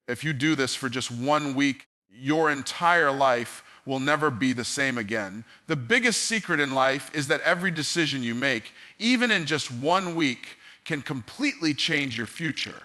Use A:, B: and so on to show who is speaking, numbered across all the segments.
A: If you do this for just 1 week, your entire life will never be the same again. The biggest secret in life is that every decision you make, even in just 1 week, can completely change your future.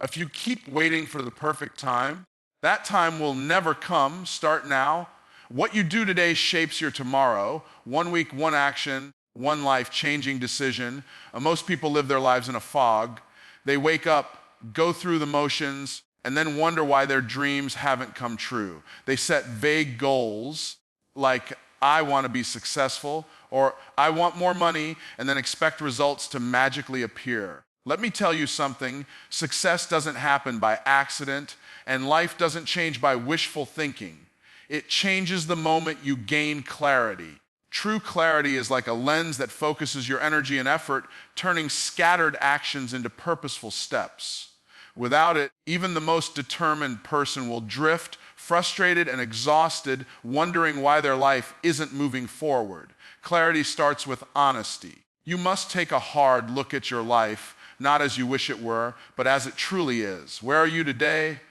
A: If you keep waiting for the perfect time, that time will never come. Start now. What you do today shapes your tomorrow. 1 week, one action, one life-changing decision. Most people live their lives in a fog. They wake up, go through the motions, and then wonder why their dreams haven't come true. They set vague goals like, I want to be successful, or I want more money, and then expect results to magically appear. Let me tell you something, success doesn't happen by accident, and life doesn't change by wishful thinking. It changes the moment you gain clarity. True clarity is like a lens that focuses your energy and effort, turning scattered actions into purposeful steps. Without it, even the most determined person will drift, frustrated and exhausted, wondering why their life isn't moving forward. Clarity starts with honesty. You must take a hard look at your life, not as you wish it were, but as it truly is. Where are you today?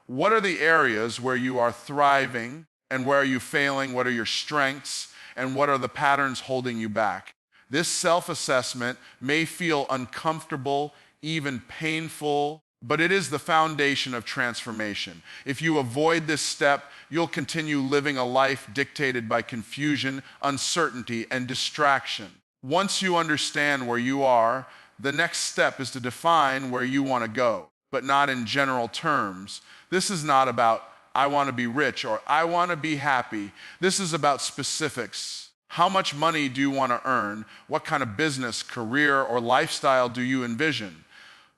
A: What are the areas where you are thriving, and where are you failing? What are your strengths, and what are the patterns holding you back? This self-assessment may feel uncomfortable, even painful, but it is the foundation of transformation. If you avoid this step, you'll continue living a life dictated by confusion, uncertainty, and distraction. Once you understand where you are, the next step is to define where you want to go, but not in general terms. This is not about, I want to be rich or I want to be happy. This is about specifics. How much money do you want to earn? What kind of business, career, or lifestyle do you envision?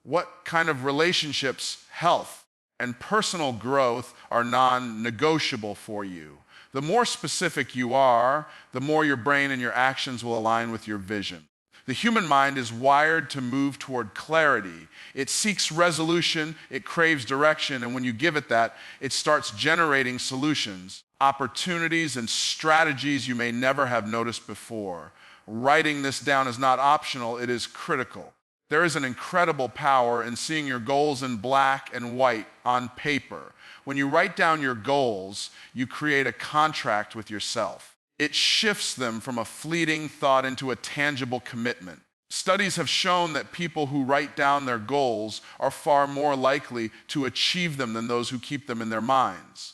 A: What kind of relationships, health, and personal growth are non-negotiable for you? The more specific you are, the more your brain and your actions will align with your vision. The human mind is wired to move toward clarity. It seeks resolution, it craves direction, and when you give it that, it starts generating solutions, opportunities, and strategies you may never have noticed before. Writing this down is not optional, it is critical. There is an incredible power in seeing your goals in black and white on paper. When you write down your goals, you create a contract with yourself. It shifts them from a fleeting thought into a tangible commitment. Studies have shown that people who write down their goals are far more likely to achieve them than those who keep them in their minds.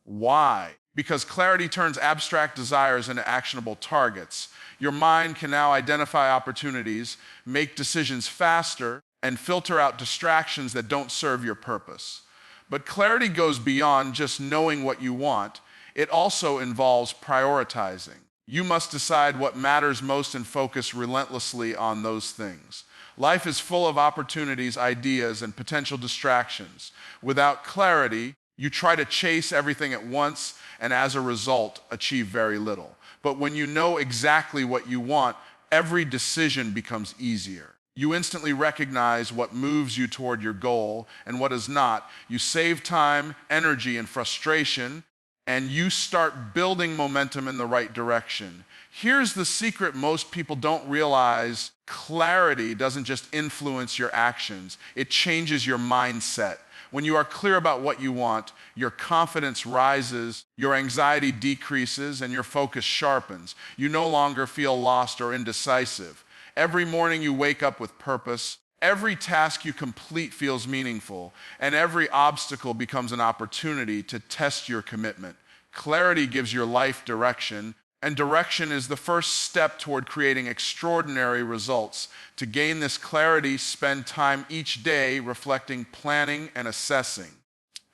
A: Why? Because clarity turns abstract desires into actionable targets. Your mind can now identify opportunities, make decisions faster, and filter out distractions that don't serve your purpose. But clarity goes beyond just knowing what you want. It also involves prioritizing. You must decide what matters most and focus relentlessly on those things. Life is full of opportunities, ideas, and potential distractions. Without clarity, you try to chase everything at once and as a result, achieve very little. But when you know exactly what you want, every decision becomes easier. You instantly recognize what moves you toward your goal and what does not. You save time, energy, and frustration, and you start building momentum in the right direction. Here's the secret most people don't realize. Clarity doesn't just influence your actions, it changes your mindset. When you are clear about what you want, your confidence rises, your anxiety decreases, and your focus sharpens. You no longer feel lost or indecisive. Every morning you wake up with purpose. Every task you complete feels meaningful, and every obstacle becomes an opportunity to test your commitment. Clarity gives your life direction, and direction is the first step toward creating extraordinary results. To gain this clarity, spend time each day reflecting, planning, and assessing.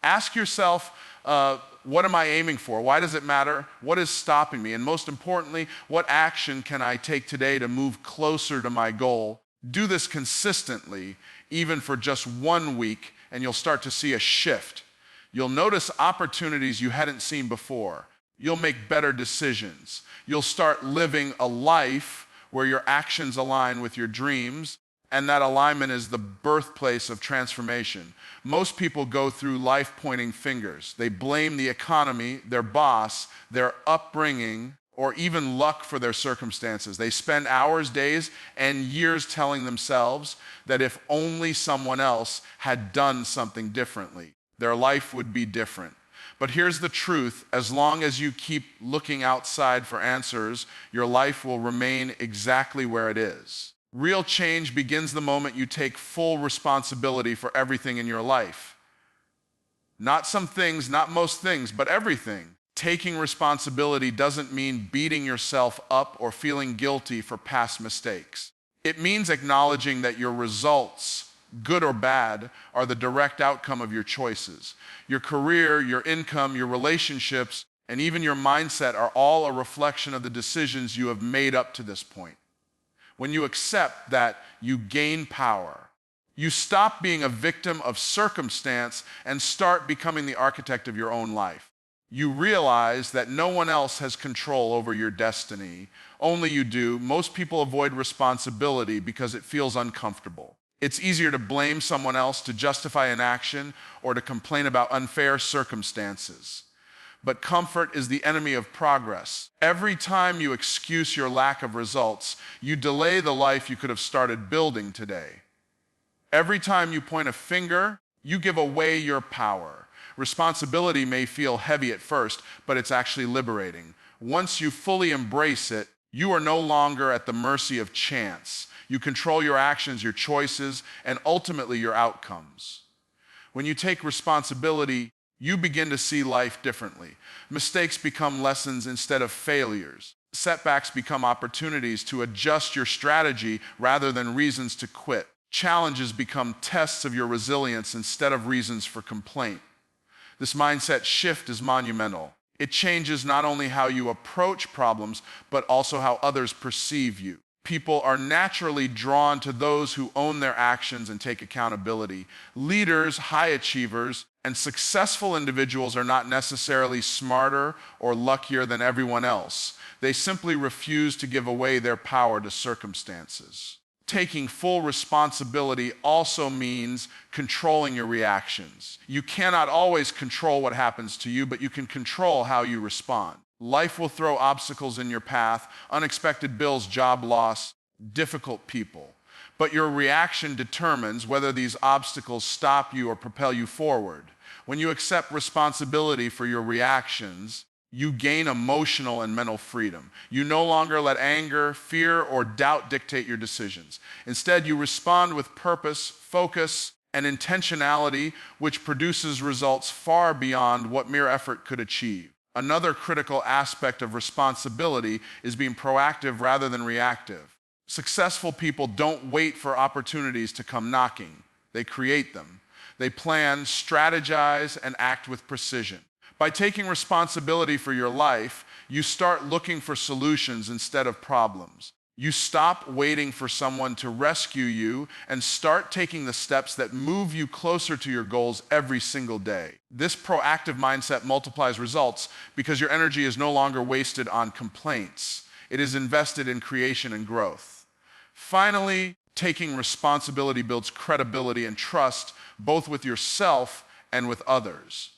A: Ask yourself, what am I aiming for? Why does it matter? What is stopping me? And most importantly, what action can I take today to move closer to my goal? Do this consistently, even for just 1 week, and you'll start to see a shift. You'll notice opportunities you hadn't seen before. You'll make better decisions. You'll start living a life where your actions align with your dreams, and that alignment is the birthplace of transformation. Most people go through life pointing fingers. They blame the economy, their boss, their upbringing, or even luck for their circumstances. They spend hours, days, and years telling themselves that if only someone else had done something differently, their life would be different. But here's the truth: as long as you keep looking outside for answers, your life will remain exactly where it is. Real change begins the moment you take full responsibility for everything in your life. Not some things, not most things, but everything. Taking responsibility doesn't mean beating yourself up or feeling guilty for past mistakes. It means acknowledging that your results, good or bad, are the direct outcome of your choices. Your career, your income, your relationships, and even your mindset are all a reflection of the decisions you have made up to this point. When you accept that, you gain power. You stop being a victim of circumstance and start becoming the architect of your own life. You realize that no one else has control over your destiny. Only you do. Most people avoid responsibility because it feels uncomfortable. It's easier to blame someone else, to justify an action, or to complain about unfair circumstances. But comfort is the enemy of progress. Every time you excuse your lack of results, you delay the life you could have started building today. Every time you point a finger, you give away your power. Responsibility may feel heavy at first, but it's actually liberating. Once you fully embrace it, you are no longer at the mercy of chance. You control your actions, your choices, and ultimately your outcomes. When you take responsibility, you begin to see life differently. Mistakes become lessons instead of failures. Setbacks become opportunities to adjust your strategy rather than reasons to quit. Challenges become tests of your resilience instead of reasons for complaint. This mindset shift is monumental. It changes not only how you approach problems, but also how others perceive you. People are naturally drawn to those who own their actions and take accountability. Leaders, high achievers, and successful individuals are not necessarily smarter or luckier than everyone else. They simply refuse to give away their power to circumstances. Taking full responsibility also means controlling your reactions. You cannot always control what happens to you, but you can control how you respond. Life will throw obstacles in your path: unexpected bills, job loss, difficult people. But your reaction determines whether these obstacles stop you or propel you forward. When you accept responsibility for your reactions, you gain emotional and mental freedom. You no longer let anger, fear, or doubt dictate your decisions. Instead, you respond with purpose, focus, and intentionality, which produces results far beyond what mere effort could achieve. Another critical aspect of responsibility is being proactive rather than reactive. Successful people don't wait for opportunities to come knocking. They create them. They plan, strategize, and act with precision. By taking responsibility for your life, you start looking for solutions instead of problems. You stop waiting for someone to rescue you and start taking the steps that move you closer to your goals every single day. This proactive mindset multiplies results because your energy is no longer wasted on complaints. It is invested in creation and growth. Finally, taking responsibility builds credibility and trust, both with yourself and with others.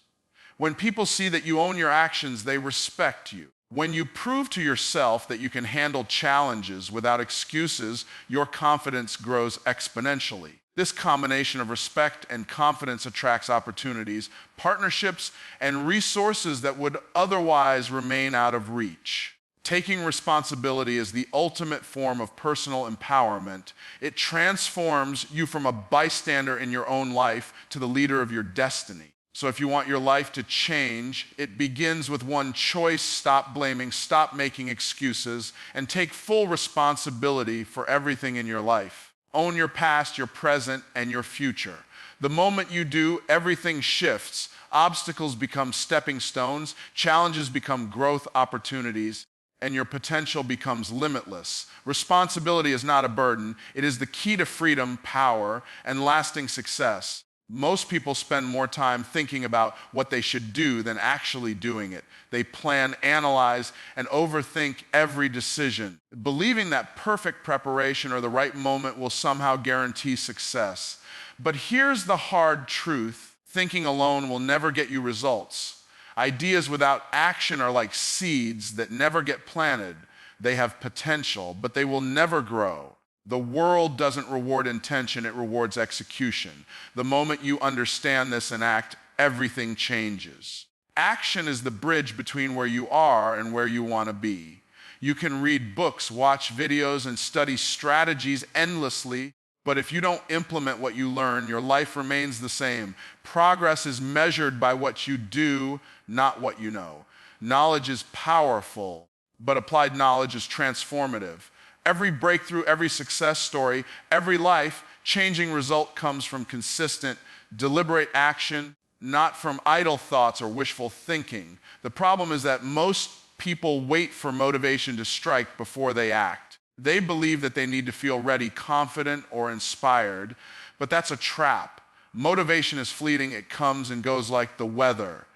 A: When people see that you own your actions, they respect you. When you prove to yourself that you can handle challenges without excuses, your confidence grows exponentially. This combination of respect and confidence attracts opportunities, partnerships, and resources that would otherwise remain out of reach. Taking responsibility is the ultimate form of personal empowerment. It transforms you from a bystander in your own life to the leader of your destiny. So if you want your life to change, it begins with one choice: stop blaming, stop making excuses, and take full responsibility for everything in your life. Own your past, your present, and your future. The moment you do, everything shifts. Obstacles become stepping stones, challenges become growth opportunities, and your potential becomes limitless. Responsibility is not a burden. It is the key to freedom, power, and lasting success. Most people spend more time thinking about what they should do than actually doing it. They plan, analyze, and overthink every decision, believing that perfect preparation or the right moment will somehow guarantee success. But here's the hard truth: thinking alone will never get you results. Ideas without action are like seeds that never get planted. They have potential, but they will never grow. The world doesn't reward intention, it rewards execution. The moment you understand this and act, everything changes. Action is the bridge between where you are and where you want to be. You can read books, watch videos, and study strategies endlessly, but if you don't implement what you learn, your life remains the same. Progress is measured by what you do, not what you know. Knowledge is powerful, but applied knowledge is transformative. Every breakthrough, every success story, every life-changing result comes from consistent, deliberate action, not from idle thoughts or wishful thinking. The problem is that most people wait for motivation to strike before they act. They believe that they need to feel ready, confident, or inspired, but that's a trap. Motivation is fleeting, it comes and goes like the weather.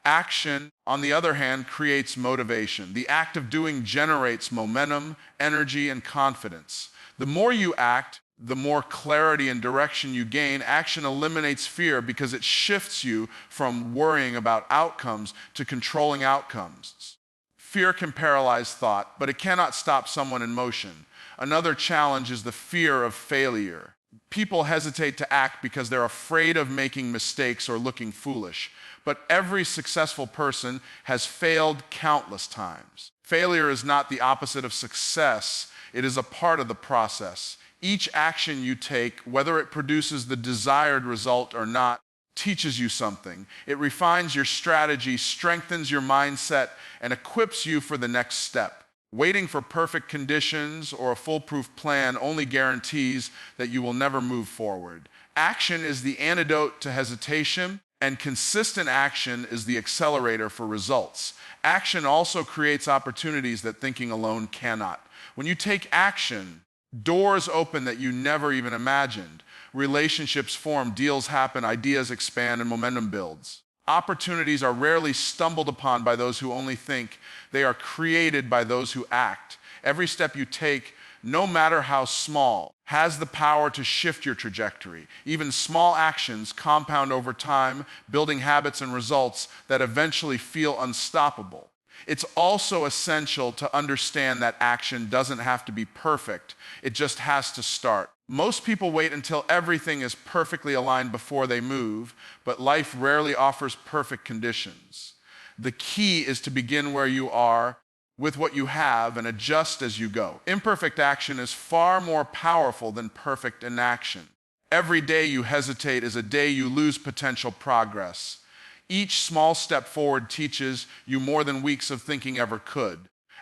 A: Action, on the other hand, creates motivation. The act of doing generates momentum, energy, and confidence. The more you act, the more clarity and direction you gain. Action eliminates fear because it shifts you from worrying about outcomes to controlling outcomes. Fear can paralyze thought, but it cannot stop someone in motion. Another challenge is the fear of failure. People hesitate to act because they're afraid of making mistakes or looking foolish. But every successful person has failed countless times. Failure is not the opposite of success. It is a part of the process. Each action you take, whether it produces the desired result or not, teaches you something. It refines your strategy, strengthens your mindset, and equips you for the next step. Waiting for perfect conditions or a foolproof plan only guarantees that you will never move forward. Action is the antidote to hesitation, and consistent action is the accelerator for results. Action also creates opportunities that thinking alone cannot. When you take action, doors open that you never even imagined. Relationships form, deals happen, ideas expand, and momentum builds. Opportunities are rarely stumbled upon by those who only think. They are created by those who act. Every step you take, no matter how small, has the power to shift your trajectory. Even small actions compound over time, building habits and results that eventually feel unstoppable. It's also essential to understand that action doesn't have to be perfect. It just has to start. Most people wait until everything is perfectly aligned before they move, but life rarely offers perfect conditions. The key is to begin where you are with what you have and adjust as you go. Imperfect action is far more powerful than perfect inaction. Every day you hesitate is a day you lose potential progress. Each small step forward teaches you more than weeks of thinking ever could.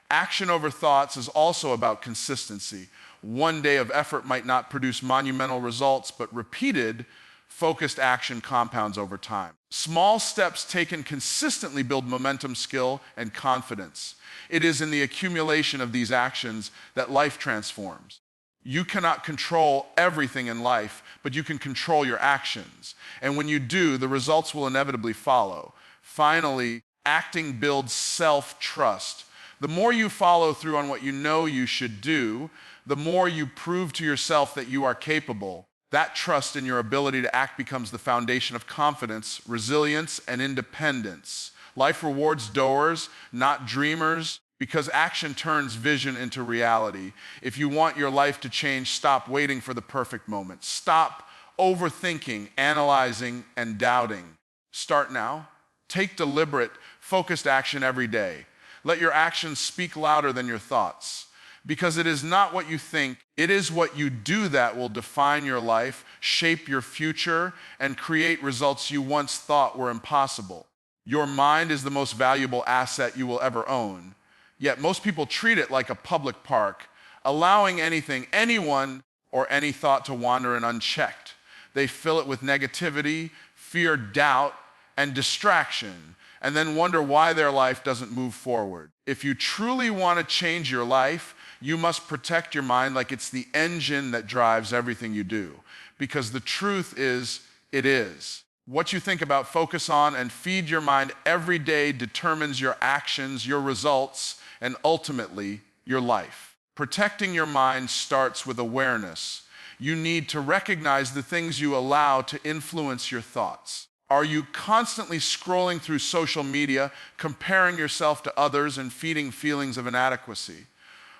A: Action over thoughts is also about consistency. One day of effort might not produce monumental results, but repeated, focused action compounds over time. Small steps taken consistently build momentum, skill, and confidence. It is in the accumulation of these actions that life transforms. You cannot control everything in life, but you can control your actions. And when you do, the results will inevitably follow. Finally, acting builds self-trust. The more you follow through on what you know you should do, the more you prove to yourself that you are capable. That trust in your ability to act becomes the foundation of confidence, resilience, and independence. Life rewards doers, not dreamers, because action turns vision into reality. If you want your life to change, stop waiting for the perfect moment. Stop overthinking, analyzing, and doubting. Start now. Take deliberate, focused action every day. Let your actions speak louder than your thoughts. Because it is not what you think, it is what you do that will define your life, shape your future, and create results you once thought were impossible. Your mind is the most valuable asset you will ever own. Yet most people treat it like a public park, allowing anything, anyone, or any thought to wander in unchecked. They fill it with negativity, fear, doubt, and distraction, and then wonder why their life doesn't move forward. If you truly want to change your life, you must protect your mind like it's the engine that drives everything you do. Because the truth is, it is. What you think about, focus on, and feed your mind every day determines your actions, your results, and ultimately, your life. Protecting your mind starts with awareness. You need to recognize the things you allow to influence your thoughts. Are you constantly scrolling through social media, comparing yourself to others and feeding feelings of inadequacy?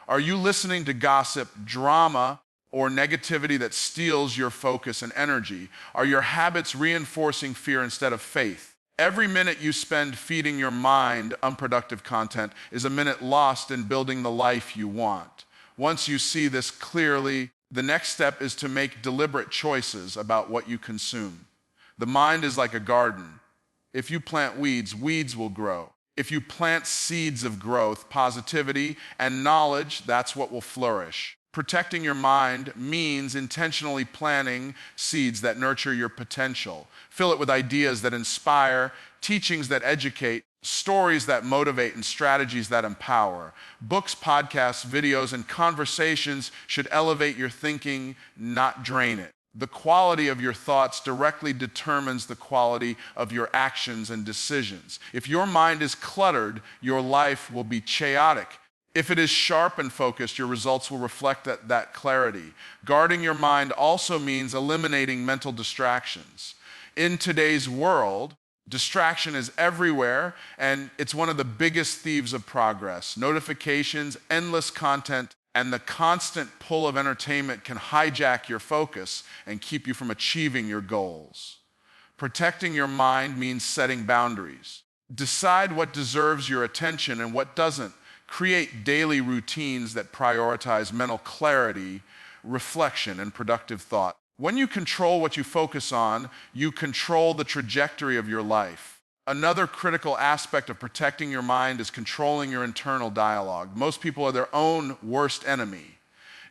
A: Are you listening to gossip, drama, or negativity that steals your focus and energy? Are your habits reinforcing fear instead of faith? Every minute you spend feeding your mind unproductive content is a minute lost in building the life you want. Once you see this clearly, the next step is to make deliberate choices about what you consume. The mind is like a garden. If you plant weeds, weeds will grow. If you plant seeds of growth, positivity, and knowledge, that's what will flourish. Protecting your mind means intentionally planting seeds that nurture your potential. Fill it with ideas that inspire, teachings that educate, stories that motivate, and strategies that empower. Books, podcasts, videos, and conversations should elevate your thinking, not drain it. The quality of your thoughts directly determines the quality of your actions and decisions. If your mind is cluttered, your life will be chaotic. If it is sharp and focused, your results will reflect that clarity. Guarding your mind also means eliminating mental distractions. In today's world, distraction is everywhere, and it's one of the biggest thieves of progress. Notifications, endless content, and the constant pull of entertainment can hijack your focus and keep you from achieving your goals. Protecting your mind means setting boundaries. Decide what deserves your attention and what doesn't. Create daily routines that prioritize mental clarity, reflection, and productive thought. When you control what you focus on, you control the trajectory of your life. Another critical aspect of protecting your mind is controlling your internal dialogue. Most people are their own worst enemy.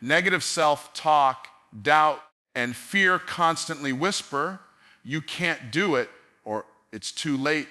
A: Negative self-talk, doubt, and fear constantly whisper, "You can't do it," or "It's too late,"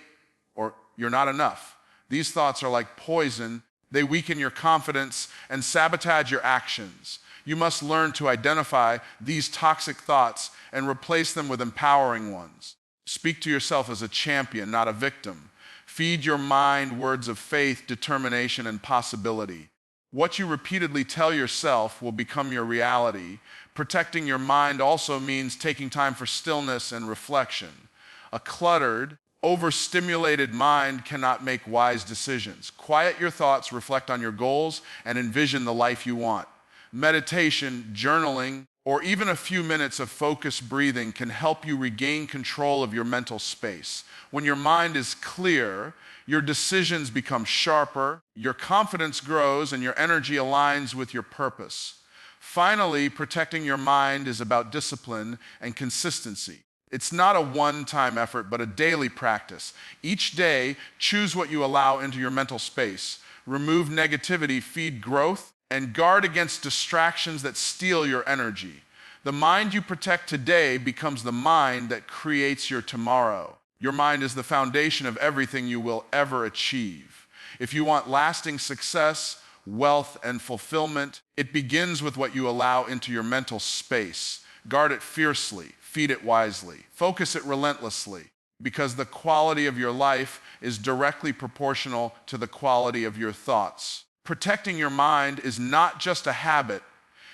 A: or "You're not enough." These thoughts are like poison. They weaken your confidence and sabotage your actions. You must learn to identify these toxic thoughts and replace them with empowering ones. Speak to yourself as a champion, not a victim. Feed your mind words of faith, determination, and possibility. What you repeatedly tell yourself will become your reality. Protecting your mind also means taking time for stillness and reflection. A cluttered, overstimulated mind cannot make wise decisions. Quiet your thoughts, reflect on your goals, and envision the life you want. Meditation, journaling, or even a few minutes of focused breathing can help you regain control of your mental space. When your mind is clear, your decisions become sharper, your confidence grows, and your energy aligns with your purpose. Finally, protecting your mind is about discipline and consistency. It's not a one-time effort, but a daily practice. Each day, choose what you allow into your mental space. Remove negativity, feed growth, and guard against distractions that steal your energy. The mind you protect today becomes the mind that creates your tomorrow. Your mind is the foundation of everything you will ever achieve. If you want lasting success, wealth, and fulfillment, it begins with what you allow into your mental space. Guard it fiercely, feed it wisely, focus it relentlessly, because the quality of your life is directly proportional to the quality of your thoughts. Protecting your mind is not just a habit,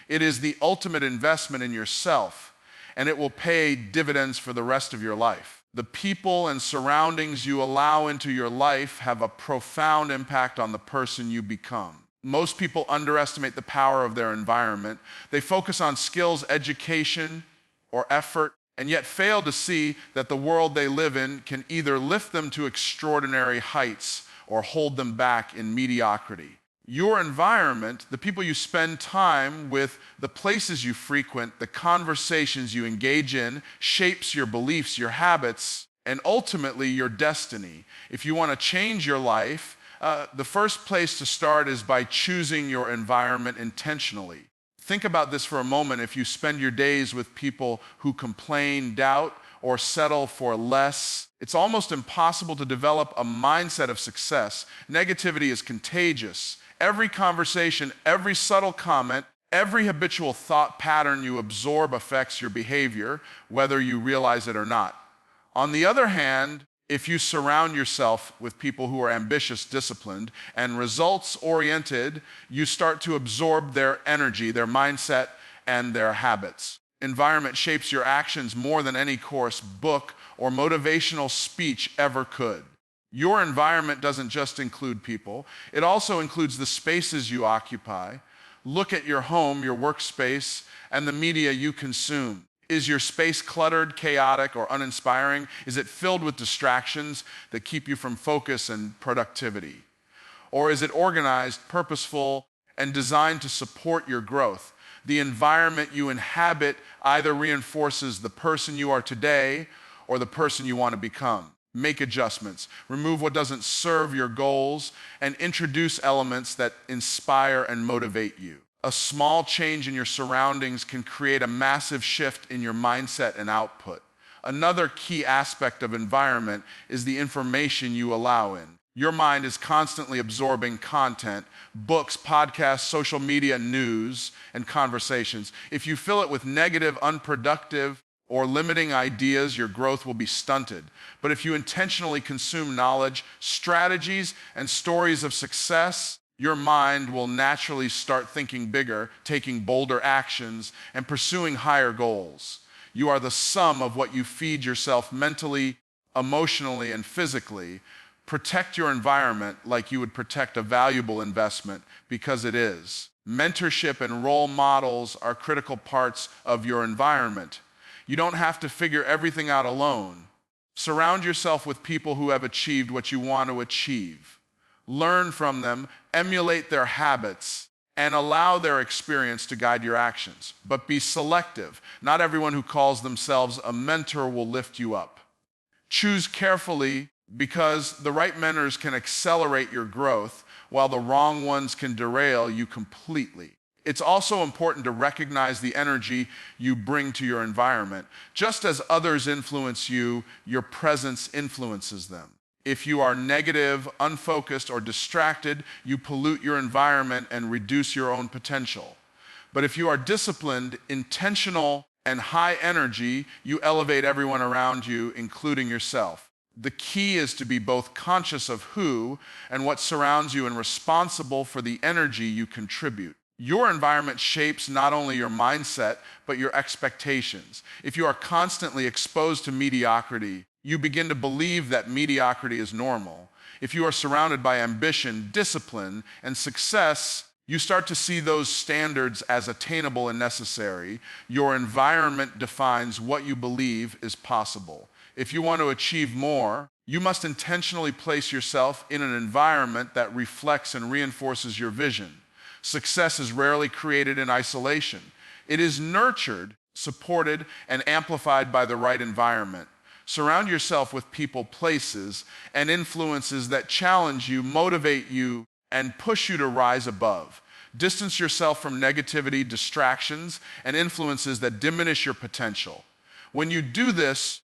A: it is the ultimate investment in yourself, and it will pay dividends for the rest of your life. The people and surroundings you allow into your life have a profound impact on the person you become. Most people underestimate the power of their environment. They focus on skills, education, or effort, and yet fail to see that the world they live in can either lift them to extraordinary heights or hold them back in mediocrity. Your environment, the people you spend time with, the places you frequent, the conversations you engage in, shapes your beliefs, your habits, and ultimately your destiny. If you want to change your life, the first place to start is by choosing your environment intentionally. Think about this for a moment. If you spend your days with people who complain, doubt, or settle for less, it's almost impossible to develop a mindset of success. Negativity is contagious. Every conversation, every subtle comment, every habitual thought pattern you absorb affects your behavior, whether you realize it or not. On the other hand, if you surround yourself with people who are ambitious, disciplined, and results-oriented, you start to absorb their energy, their mindset, and their habits. environment shapes your actions more than any course, book, or motivational speech ever could. Your environment doesn't just include people, it also includes the spaces you occupy. Look at your home, your workspace, and the media you consume. Is your space cluttered, chaotic, or uninspiring? Is it filled with distractions that keep you from focus and productivity? Or is it organized, purposeful, and designed to support your growth? The environment you inhabit either reinforces the person you are today or the person you want to become. Make adjustments, remove what doesn't serve your goals, and introduce elements that inspire and motivate you. A small change in your surroundings can create a massive shift in your mindset and output. Another key aspect of environment is the information you allow in. Your mind is constantly absorbing content, books, podcasts, social media, news, and conversations. If you fill it with negative, unproductive, or limiting ideas, your growth will be stunted. But if you intentionally consume knowledge, strategies, and stories of success, your mind will naturally start thinking bigger, taking bolder actions, and pursuing higher goals. You are the sum of what you feed yourself mentally, emotionally, and physically. Protect your environment like you would protect a valuable investment, because it is. Mentorship and role models are critical parts of your environment. You don't have to figure everything out alone. Surround yourself with people who have achieved what you want to achieve. Learn from them, emulate their habits, and allow their experience to guide your actions. But be selective. Not everyone who calls themselves a mentor will lift you up. Choose carefully, because the right mentors can accelerate your growth, while the wrong ones can derail you completely. It's also important to recognize the energy you bring to your environment. Just as others influence you, your presence influences them. If you are negative, unfocused, or distracted, you pollute your environment and reduce your own potential. But if you are disciplined, intentional, and high energy, you elevate everyone around you, including yourself. The key is to be both conscious of who and what surrounds you and responsible for the energy you contribute. Your environment shapes not only your mindset, but your expectations. If you are constantly exposed to mediocrity, you begin to believe that mediocrity is normal. If you are surrounded by ambition, discipline, and success, you start to see those standards as attainable and necessary. Your environment defines what you believe is possible. If you want to achieve more, you must intentionally place yourself in an environment that reflects and reinforces your vision. Success is rarely created in isolation. It is nurtured, supported, and amplified by the right environment. Surround yourself with people, places, and influences that challenge you, motivate you, and push you to rise above. Distance yourself from negativity, distractions, and influences that diminish your potential. When you do this,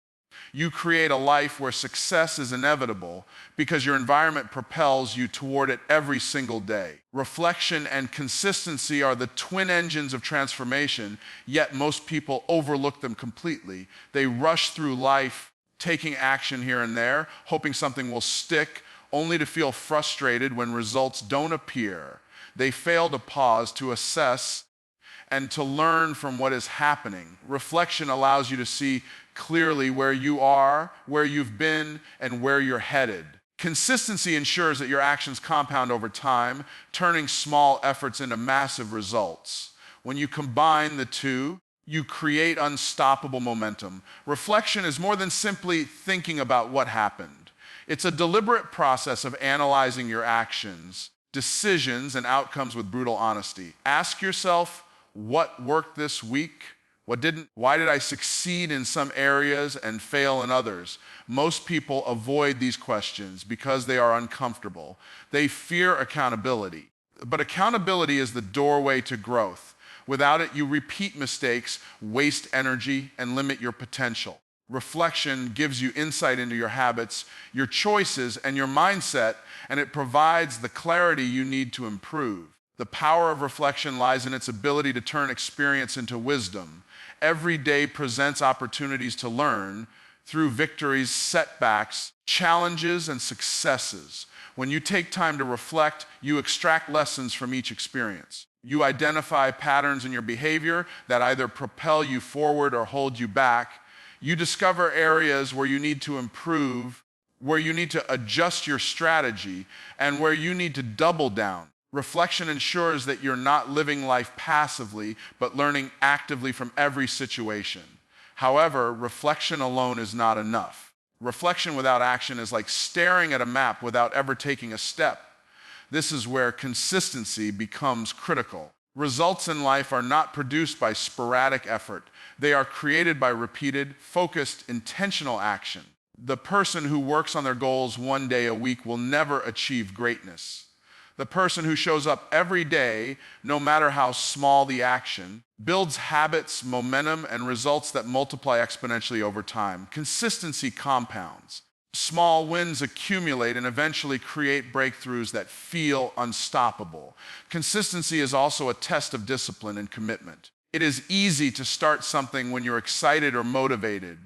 A: you create a life where success is inevitable, because your environment propels you toward it every single day. Reflection and consistency are the twin engines of transformation, yet most people overlook them completely. They rush through life, taking action here and there, hoping something will stick, only to feel frustrated when results don't appear. They fail to pause, to assess, and to learn from what is happening. Reflection allows you to see clearly where you are, where you've been, and where you're headed. Consistency ensures that your actions compound over time, turning small efforts into massive results. When you combine the two, you create unstoppable momentum. Reflection is more than simply thinking about what happened. It's a deliberate process of analyzing your actions, decisions, and outcomes with brutal honesty. Ask yourself, what worked this week? What didn't? Why did I succeed in some areas and fail in others? Most people avoid these questions because they are uncomfortable. They fear accountability. But accountability is the doorway to growth. Without it, you repeat mistakes, waste energy, and limit your potential. Reflection gives you insight into your habits, your choices, and your mindset, and it provides the clarity you need to improve. The power of reflection lies in its ability to turn experience into wisdom. Every day presents opportunities to learn through victories, setbacks, challenges, and successes. When you take time to reflect, you extract lessons from each experience. You identify patterns in your behavior that either propel you forward or hold you back. You discover areas where you need to improve, where you need to adjust your strategy, and where you need to double down. Reflection ensures that you're not living life passively, but learning actively from every situation. However, reflection alone is not enough. Reflection without action is like staring at a map without ever taking a step. This is where consistency becomes critical. Results in life are not produced by sporadic effort. They are created by repeated, focused, intentional action. The person who works on their goals one day a week will never achieve greatness. The person who shows up every day, no matter how small the action, builds habits, momentum, and results that multiply exponentially over time. Consistency compounds. Small wins accumulate and eventually create breakthroughs that feel unstoppable. Consistency is also a test of discipline and commitment. It is easy to start something when you're excited or motivated.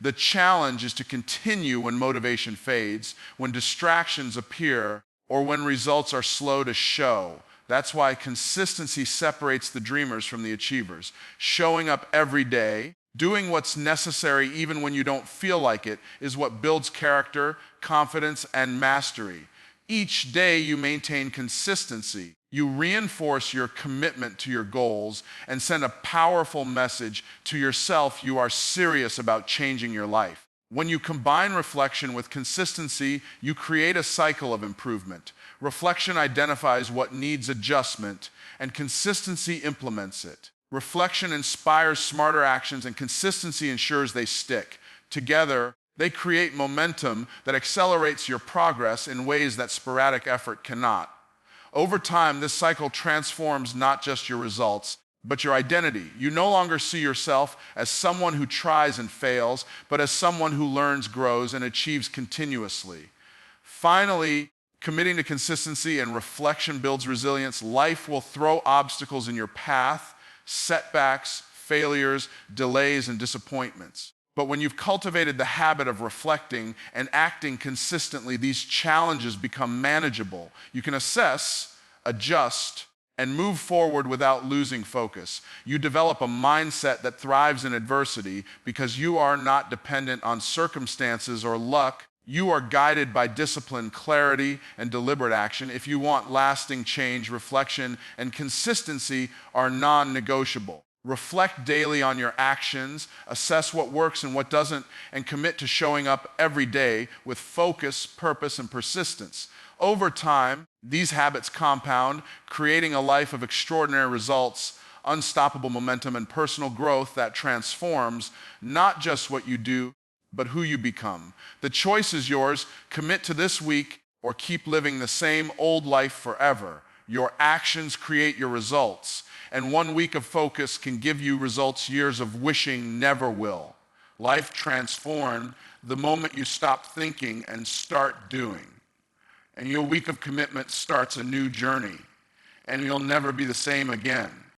A: The challenge is to continue when motivation fades, when distractions appear, or when results are slow to show. That's why consistency separates the dreamers from the achievers. Showing up every day, doing what's necessary even when you don't feel like it, is what builds character, confidence, and mastery. Each day you maintain consistency. You reinforce your commitment to your goals and send a powerful message to yourself you are serious about changing your life. When you combine reflection with consistency, you create a cycle of improvement. Reflection identifies what needs adjustment, and consistency implements it. Reflection inspires smarter actions, and consistency ensures they stick. Together, they create momentum that accelerates your progress in ways that sporadic effort cannot. Over time, this cycle transforms not just your results, but your identity. You no longer see yourself as someone who tries and fails, but as someone who learns, grows, and achieves continuously. Finally, committing to consistency and reflection builds resilience. Life will throw obstacles in your path, setbacks, failures, delays, and disappointments. But when you've cultivated the habit of reflecting and acting consistently, these challenges become manageable. You can assess, adjust, and move forward without losing focus. You develop a mindset that thrives in adversity because you are not dependent on circumstances or luck. You are guided by discipline, clarity, and deliberate action. If you want lasting change, reflection and consistency are non-negotiable. Reflect daily on your actions, assess what works and what doesn't, and commit to showing up every day with focus, purpose, and persistence. Over time, these habits compound, creating a life of extraordinary results, unstoppable momentum, and personal growth that transforms not just what you do, but who you become. The choice is yours. Commit to this week or keep living the same old life forever. Your actions create your results, and 1 week of focus can give you results years of wishing never will. Life transformed the moment you stop thinking and start doing. And your week of commitment starts a new journey, and you'll never be the same again.